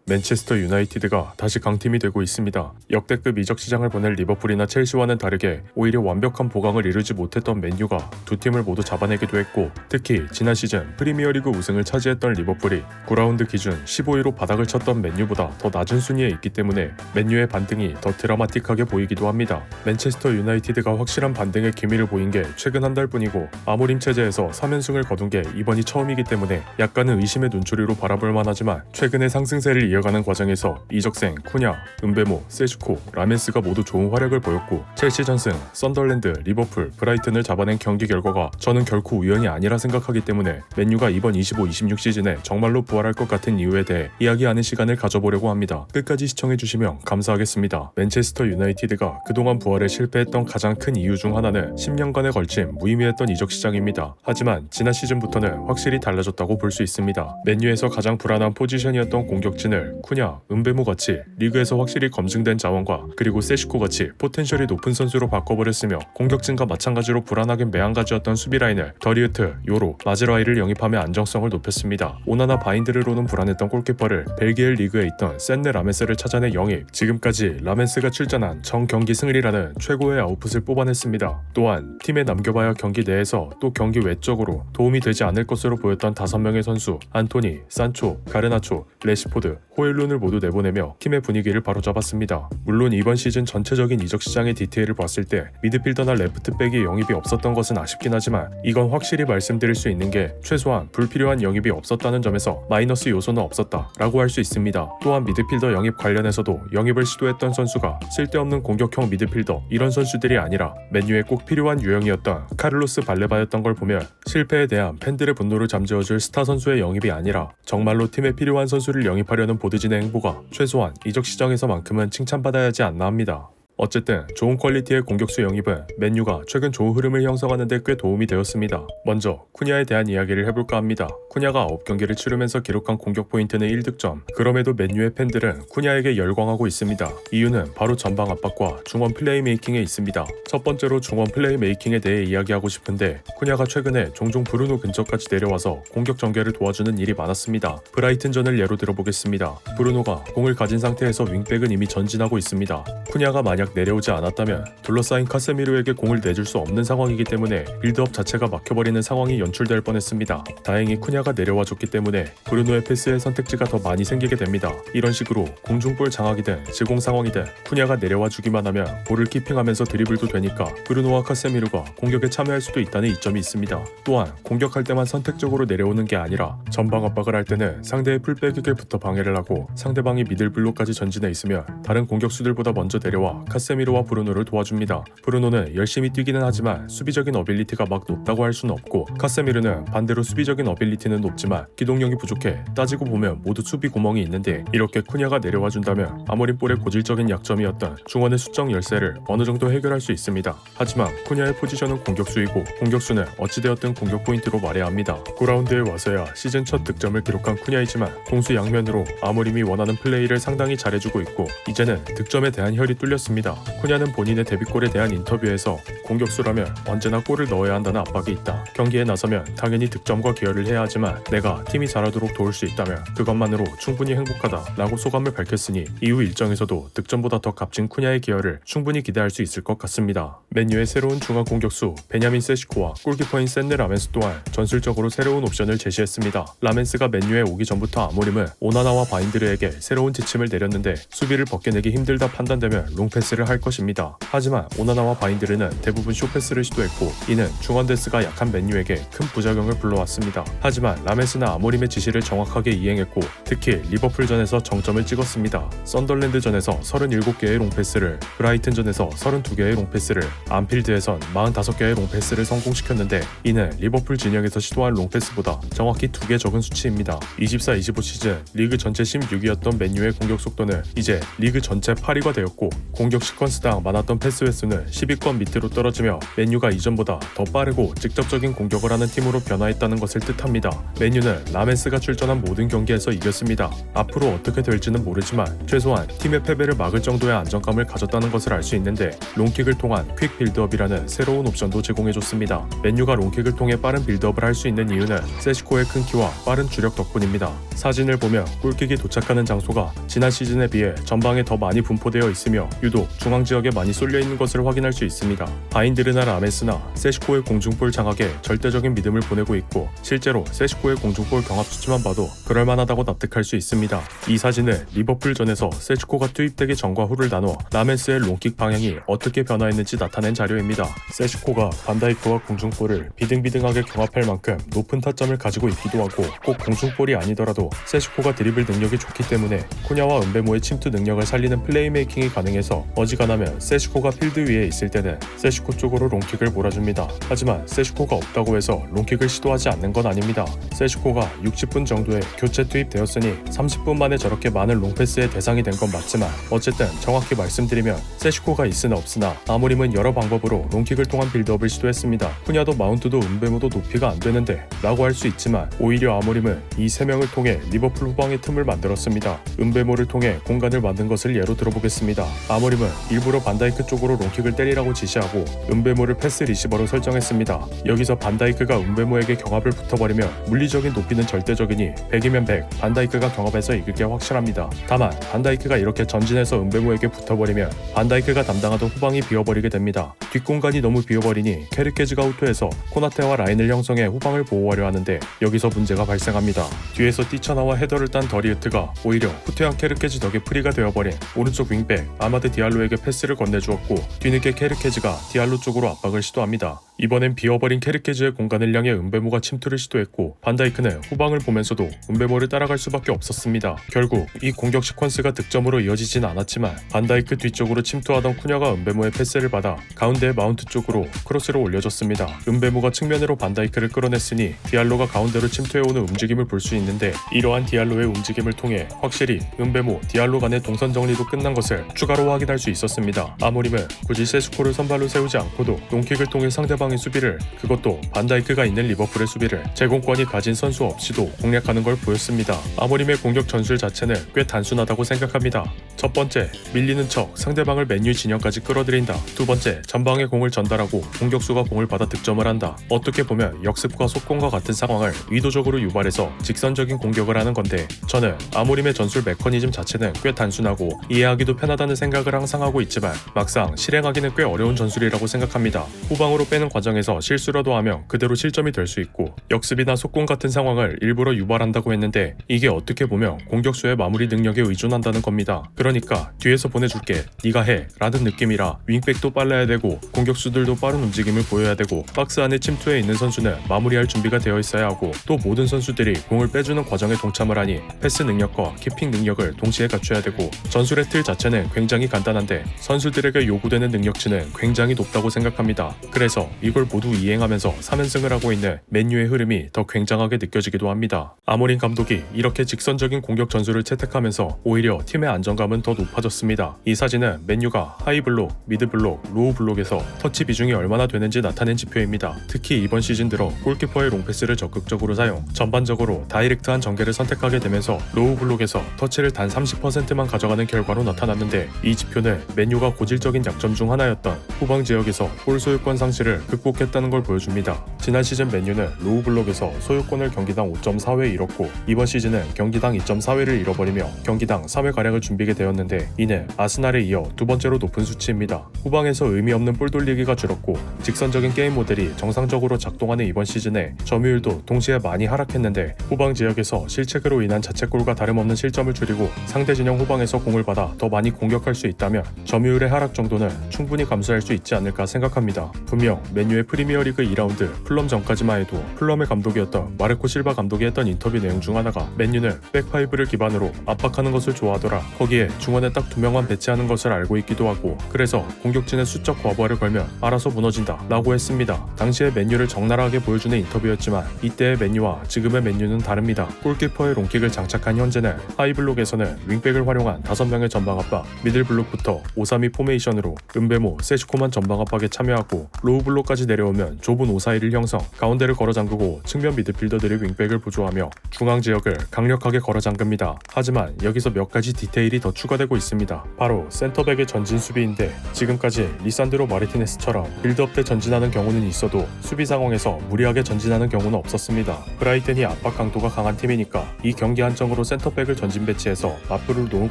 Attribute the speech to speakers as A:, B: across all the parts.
A: 맨체스터 유나이티드가 다시 강팀이 되고 있습니다. 역대급 이적 시장을 보낼 리버풀이나 첼시와는 다르게 오히려 완벽한 보강을 이루지 못했던 맨유가 두 팀을 모두 잡아내기도 했고, 특히 지난 시즌 프리미어리그 우승을 차지했던 리버풀이 9라운드 기준 15위로 바닥을 쳤던 맨유보다 더 낮은 순위에 있기 때문에 맨유의 반등이 더 드라마틱하게 보이기도 합니다. 맨체스터 유나이티드가 확실한 반등의 기미를 보인 게 최근 한 달뿐이고, 아모림 체제에서 3연승을 거둔 게 이번이 처음이기 때문에 약간은 의심의 눈초리로 바라볼 만하지만, 최근의 상승세를 이어가는 과정에서 이적생 쿠냐, 은베모, 세슈코, 라멘스가 모두 좋은 활약을 보였고, 첼시 전승, 썬덜랜드, 리버풀, 브라이튼을 잡아낸 경기 결과가 저는 결코 우연이 아니라 생각하기 때문에 맨유가 이번 25-26 시즌에 정말로 부활할 것 같은 이유에 대해 이야기하는 시간을 가져보려고 합니다. 끝까지 시청해주시면 감사하겠습니다. 맨체스터 유나이티드가 그동안 부활에 실패했던 가장 큰 이유 중 하나는 10년간에 걸친 무의미했던 이적 시장입니다. 하지만 지난 시즌부터는 확실히 달라졌다고 볼 수 있습니다. 맨유에서 가장 불안한 포지션이었던 공격진을 쿠냐, 은베모 같이 리그에서 확실히 검증된 자원과 그리고 세슈코 같이 포텐셜이 높은 선수로 바꿔버렸으며, 공격진과 마찬가지로 불안하긴 매한가지였던 수비 라인을 더리우트, 요로, 마즈라이를 영입하며 안정성을 높였습니다. 오나나 바인드르로는 불안했던 골키퍼를 벨기에 리그에 있던 센네 라멘스를 찾아내 영입, 지금까지 라멘스가 출전한 정 경기 승리라는 최고의 아웃풋을 뽑아냈습니다. 또한 팀에 남겨봐야 경기 내에서 또 경기 외적으로 도움이 되지 않을 것으로 보였던 5명의 선수 안토니, 산초, 가르나초, 레시포드, 호일룬을 모두 내보내며 팀의 분위기를 바로잡았습니다. 물론 이번 시즌 전체적인 이적 시장의 디테일을 봤을 때 미드필더나 레프트백이 영입이 없었던 것은 아쉽긴 하지만, 이건 확실히 말씀드릴 수 있는 게 최소한 불필요한 영입이 없었다는 점에서 마이너스 요소는 없었다 라고 할 수 있습니다. 또한 미드필더 영입 관련해서도 영입을 시도했던 선수가 쓸데없는 공격형 미드필더 이런 선수들이 아니라 맨유에 꼭 필요한 유형이었던 카를로스 발레바였던 걸 보면, 실패에 대한 팬들의 분노를 잠재워줄 스타 선수의 영입이 아니라 정말로 팀에 필요한 선수를 영입하려는 보드진의 행보가 최소한 이적 시장에서만큼은 칭찬받아야 하지 않나 합니다. 어쨌든 좋은 퀄리티의 공격수 영입은 맨유가 최근 좋은 흐름을 형성하는 데 꽤 도움이 되었습니다. 먼저 쿠냐에 대한 이야기를 해볼까 합니다. 쿠냐가 9경기를 치르면서 기록한 공격 포인트는 1득점. 그럼에도 맨유의 팬들은 쿠냐에게 열광하고 있습니다. 이유는 바로 전방 압박과 중원 플레이메이킹에 있습니다. 첫 번째로 중원 플레이메이킹에 대해 이야기하고 싶은데, 쿠냐가 최근에 종종 브루노 근처까지 내려와서 공격 전개를 도와주는 일이 많았습니다. 브라이튼전을 예로 들어보겠습니다. 브루노가 공을 가진 상태에서 윙백은 이미 전진하고 있습니다. 쿠냐가 만약 내려오지 않았다면 둘러싸인 카세미르에게 공을 내줄 수 없는 상황이기 때문에 빌드업 자체가 막혀버리는 상황이 연출될 뻔했습니다. 다행히 쿠냐가 내려와줬기 때문에 브루노의 패스의 선택지가 더 많이 생기게 됩니다. 이런 식으로 공중볼 장악이든 제공 상황이든 쿠냐가 내려와주기만 하면 볼을 키핑하면서 드리블도 되니까 브루노와 카세미르가 공격에 참여할 수도 있다는 이점이 있습니다. 또한 공격할 때만 선택적으로 내려오는 게 아니라 전방 압박을 할 때는 상대의 풀백에게부터 방해를 하고, 상대방이 미들블록까지 전진해 있으면 다른 공격수들보다 먼저 내려와 카세미로와 브루노를 도와줍니다. 브루노는 열심히 뛰기는 하지만 수비적인 어빌리티가 막 높다고 할 수는 없고, 카세미르는 반대로 수비적인 어빌리티는 높지만 기동력이 부족해 따지고 보면 모두 수비 구멍이 있는데, 이렇게 쿠냐가 내려와준다면 아모림 볼의 고질적인 약점이었던 중원의 수적 열세를 어느 정도 해결할 수 있습니다. 하지만 쿠냐의 포지션은 공격수이고, 공격수는 어찌되었든 공격 포인트로 말해야 합니다. 9라운드에 와서야 시즌 첫 득점을 기록한 쿠냐이지만 공수 양면으로 아모림이 원하는 플레이를 상당히 잘해주고 있고, 이제는 득점에 대한 혈이 뚫렸습니다. 쿠냐는 본인의 데뷔골에 대한 인터뷰에서 공격수라면 언제나 골을 넣어야 한다는 압박이 있다. 경기에 나서면 당연히 득점과 기여를 해야 하지만 내가 팀이 잘하도록 도울 수 있다면 그것만으로 충분히 행복하다 라고 소감을 밝혔으니, 이후 일정에서도 득점보다 더 값진 쿠냐의 기여를 충분히 기대할 수 있을 것 같습니다. 맨유의 새로운 중앙 공격수 베냐민 세시코와 골키퍼인 센네 라멘스 또한 전술적으로 새로운 옵션을 제시했습니다. 라멘스가 맨유에 오기 전부터 아모림은 오나나와 바인드르에게 새로운 지침을 내렸는데, 수비를 벗겨내기 힘들다 판단되면 롱패스를 할 것입니다. 하지만 오나나와 바인드르는 대부분 쇼패스를 시도했고, 이는 중원데스가 약한 맨유에게 큰 부작용을 불러왔습니다. 하지만 라멘스나 아모림의 지시를 정확하게 이행했고, 특히 리버풀전에서 정점을 찍었습니다. 썬덜랜드전에서 37개의 롱패스를, 브라이튼전에서 32개의 롱패스를, 안필드에선 45개의 롱패스를 성공시켰는데, 이는 리버풀 진영에서 시도한 롱패스보다 정확히 2개 적은 수치입니다. 24-25 시즌 리그 전체 16위였던 맨유의 공격 속도는 이제 리그 전체 8위가 되었고, 공격 시퀀스당 많았던 패스 횟수는 10위권 밑으로 떨어지며 맨유가 이전보다 더 빠르고 직접적인 공격을 하는 팀으로 변화했다는 것을 뜻합니다. 맨유는 라멘스가 출전한 모든 경기에서 이겼습니다. 앞으로 어떻게 될지는 모르지만 최소한 팀의 패배를 막을 정도의 안정감을 가졌다는 것을 알 수 있는데 롱킥을 통한 퀵 빌드업이라는 새로운 옵션도 제공해줬습니다. 맨유가 롱킥을 통해 빠른 빌드업을 할 수 있는 이유는 세시코의 큰 키와 빠른 주력 덕분입니다. 사진을 보면 골킥이 도착하는 장소가 지난 시즌에 비해 전방에 더 많이 분포되어 있으며 유독 중앙 지역에 많이 쏠려 있는 것을 확인할 수 있습니다. 바인드르나 라멘스나 세시코의 공중볼 장악에 절대적인 믿음을 보내고 있고 실제로 세시코의 공중볼 경합 수치만 봐도 그럴만하다고 납득할 수 있습니다. 이 사진은 리버풀전에서 세시코가 투입되기 전과 후를 나눠 라멘스의 롱킥 방향이 어떻게 변화했는지 나타낸 자료입니다. 세시코가 반다이크와 공중볼을 비등비등하게 경합할 만큼 높은 타점을 가지고 있기도 하고 꼭 공중볼이 아니더라도 세시코가 드리블 능력이 좋기 때문에 쿠냐와 은베모의 침투 능력을 살리는 플레이메이킹이 가능해서 어지간하면 세시코가 필드 위에 있을 때는 세시코 쪽으로 롱킥을 몰아줍니다. 하지만 세시코가 없다고 해서 롱킥을 시도하지 않는 건 아닙니다. 세시코가 60분 정도에 교체 투입되었으니 30분 만에 저렇게 많은 롱패스의 대상이 된 건 맞지만 어쨌든 정확히 말씀드리면 세시코가 있으나 없으나 아모림은 여러 방법으로 롱킥을 통한 빌드업을 시도했습니다. 쿠냐도 마운트도 은베모도 높이가 안 되는데 라고 할 수 있지만 오히려 아모림은 이 3명을 통해 리버풀 후방의 틈을 만들었습니다. 은베모를 통해 공간을 만든 것을 예로 들어보겠습니다. 아모림은 일부러 반다이크 쪽으로 롱킥을 때리라고 지시하고 은베모를 패스 리시버로 설정했습니다. 여기서 반다이크가 은베모에게 경합을 붙어버리면 물리적인 높이는 절대적이니 100이면 100 반다이크가 경합해서 이길 게 확실합니다. 다만 반다이크가 이렇게 전진해서 은베모에게 붙어버리면 반다이크가 담당하던 후방이 비어버리게 됩니다. 뒷공간이 너무 비어버리니 케르케즈가 후퇴해서 코나테와 라인을 형성해 후방을 보호하려 하는데 여기서 문제가 발생합니다. 뒤에서 뛰쳐나와 헤더를 딴 더리우트가 오히려 후퇴한 케르케즈 덕에 프리가 되어버린 오른쪽 윙백 아마드 디알로에게 패스를 건네주었고 뒤늦게 케르케즈가 디알로 쪽으로 압박을 시도합니다. 이번엔 비어버린 케르케즈의 공간을 향해 은베모가 침투를 시도했고 반다이크는 후방을 보면서도 은베모를 따라갈 수밖에 없었습니다. 결국 이 공격 시퀀스가 득점으로 이어지진 않았지만 반다이크 뒤쪽으로 침투하던 쿠냐가 은베모의 패스를 받아 가운데의 마운트 쪽으로 크로스를 올려줬습니다. 은베모가 측면으로 반다이크를 끌어냈으니 디알로가 가운데로 침투해오는 움직임을 볼 수 있는데 이러한 디알로의 움직임을 통해 확실히 은베모, 디알로 간의 동선 정리도 끝난 것을 추가로 확인할 수 있었습니다. 아모림은 굳이 세스코를 선발로 세우지 않고도 롱킥을 통해 상대방의 수비를 그것도 반다이크가 있는 리버풀의 수비를 제공권이 가진 선수 없이도 공략하는 걸 보였습니다. 아모림의 공격 전술 자체는 꽤 단순하다고 생각합니다. 첫 번째, 밀리는 척 상대방을 맨유 진영까지 끌어들인다. 두 번째, 전방에 공을 전달하고 공격수가 공을 받아 득점을 한다. 어떻게 보면 역습과 속공과 같은 상황을 의도적으로 유발해서 직선적인 공격을 하는 건데 저는 아모림의 전술 메커니즘 자체는 꽤 단순하고 이해하기도 편하다는 생각을 항상 하고 있지만 막상 실행하기는 꽤 어려운 전술이라고 생각합니다. 후방으로 빼는 과정에서 실수라도 하면 그대로 실점이 될 수 있고 역습이나 속공 같은 상황을 일부러 유발한다고 했는데 이게 어떻게 보면 공격수의 마무리 능력에 의존한다는 겁니다. 그러니까 뒤에서 보내줄게 네가 해 라는 느낌이라 윙백도 빨라야 되고 공격수들도 빠른 움직임을 보여야 되고 박스 안에 침투해 있는 선수는 마무리할 준비가 되어 있어야 하고 또 모든 선수들이 공을 빼주는 과정에 동참을 하니 패스 능력과 키핑 능력을 동시에 갖춰야 되고 전술의 틀 자체는 굉장히 간단한데 선수들에게 요구되는 능력치는 굉장히 높다고 생각합니다. 그래서 이걸 모두 이행하면서 3연승을 하고 있는 맨유의 흐름이 더 굉장하게 느껴지기도 합니다. 아모린 감독이 이렇게 직선적인 공격 전술을 채택하면서 오히려 팀의 안정감은 더 높아졌습니다. 이 사진은 맨유가 하이블록, 미드블록, 로우블록에서 터치 비중이 얼마나 되는지 나타낸 지표입니다. 특히 이번 시즌 들어 골키퍼의 롱패스를 적극적으로 사용, 전반적으로 다이렉트한 전개를 선택하게 되면서 로우블록에서 터치를 단 30%만 가져가는 결과로 나타났는데 이 지표는 맨유가 고질적인 약점 중 하나였던 후방 지역에서 볼 소유권 상실을 극복했다는 걸 보여줍니다. 지난 시즌 맨유는 로우블록에서 소유권을 경기당 5.4회 잃었고 이번 시즌은 경기당 2.4회를 잃어버리며 경기당 3회가량을 준비게 되었는데 이는 아스날에 이어 두 번째로 높은 수치입니다. 후방에서 의미 없는 볼 돌리기가 줄었고 직선적인 게임 모델이 정상적으로 작동하는 이번 시즌에 점유율도 동시에 많이 하락했는데 후방 지역에서 실책으로 인한 자책골과 다름없는 실점을 줄이고 상대 진영 후방에서 공을 받아 더 많이 공격할 수 있다면 점유율의 하락 정도는 충분히 감수할 수 있지 않을까 생각합니다. 분명 맨유 맨유의 프리미어리그 2라운드 풀럼 전까지만 해도 풀럼의 감독이었던 마르코 실바 감독이 했던 인터뷰 내용 중 하나가 맨유는 백파이브를 기반으로 압박하는 것을 좋아하더라. 거기에 중원에 딱 2명만 배치하는 것을 알고 있기도 하고 그래서 공격진의 수적 과부하를 걸면 알아서 무너진다 라고 했습니다. 당시의 맨유를 적나라하게 보여주는 인터뷰였지만 이때의 맨유와 지금의 맨유는 다릅니다. 골키퍼의 롱킥을 장착한 현재는 하이블록에서는 윙백을 활용한 5명의 전방 압박, 미들블록부터 5-3-2 포메이션으로 은베모, 세슈코만 전방 압박에 참여하고 로우블록까지 내려오면 좁은 5-4-1을 형성, 가운데를 걸어 잠그고 측면 미드필더들이 윙백을 보조하며 중앙 지역을 강력하게 걸어 잠깁니다. 하지만 여기서 몇 가지 디테일이 더 추가되고 있습니다. 바로 센터백의 전진 수비인데 지금까지 리산드로 마르티네스처럼 빌드업 때 전진하는 경우는 있어도 수비 상황에서 무리하게 전진하는 경우는 없었습니다. 브라이튼이 압박 강도가 강한 팀이니까 이 경기 한정으로 센터백을 전진 배치해서 맞불을 놓은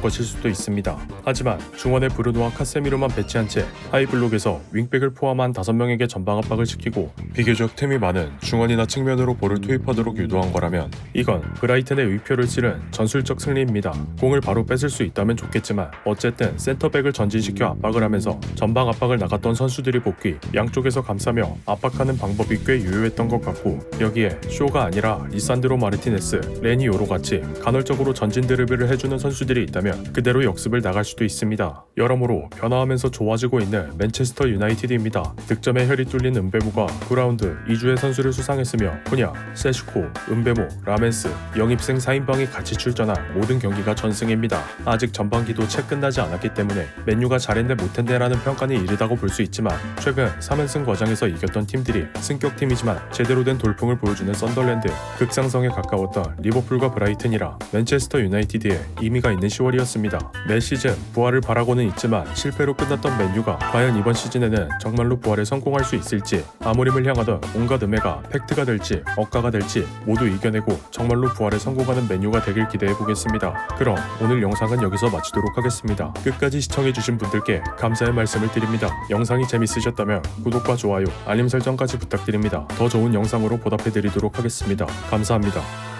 A: 것일 수도 있습니다. 하지만 중원에 브루노와 카세미로만 배치한 채 하이블록에서 윙백을 포함한 5명에게 전방 압박을 시키고 비교적 틈이 많은 중원이나 측면으로 볼을 투입하도록 유도한 거라면 이건 브라이튼의 의표를 치른 전술적 승리입니다. 공을 바로 뺏을 수 있다면 좋겠지만 어쨌든 센터백을 전진시켜 압박을 하면서 전방 압박을 나갔던 선수들이 복귀, 양쪽에서 감싸며 압박하는 방법이 꽤 유효했던 것 같고 여기에 쇼가 아니라 리산드로 마르티네스, 레니 요로 같이 간헐적으로 전진 드리블을 해주는 선수들이 있다면 그대로 역습을 나갈 수도 있습니다. 여러모로 변화하면서 좋아지고 있는 맨체스터 유나이티드입니다. 득점에 혈이 뚫린 은베모가 9라운드 2주의 선수를 수상했으며 코냐, 세슈코, 은베모, 라멘스, 영입생 4인방이 같이 출전한 모든 경기가 전승입니다. 아직 전반기도 채 끝나지 않았기 때문에 맨유가 잘했네 못했네라는 평가는 이르다고 볼 수 있지만 최근 3연승 과정에서 이겼던 팀들이 승격팀이지만 제대로 된 돌풍을 보여주는 썬더랜드, 극상성에 가까웠던 리버풀과 브라이튼이라 맨체스터 유나이티드에 의미가 있는 10월이었습니다. 매 시즌 부활을 바라고는 있지만 실패로 끝났던 맨유가 과연 이번 시즌에는 정말로 부활에 성공할 수 있을지, 아모림을 향하던 온갖 음해가 팩트가 될지 억가가 될지 모두 이겨내고 정말로 부활에 성공하는 맨유가 되길 기대해보겠습니다. 그럼 오늘 영상은 여기서 마치도록 하겠습니다. 끝까지 시청해주신 분들께 감사의 말씀을 드립니다. 영상이 재밌으셨다면 구독과 좋아요, 알림 설정까지 부탁드립니다. 더 좋은 영상으로 보답해드리도록 하겠습니다. 감사합니다.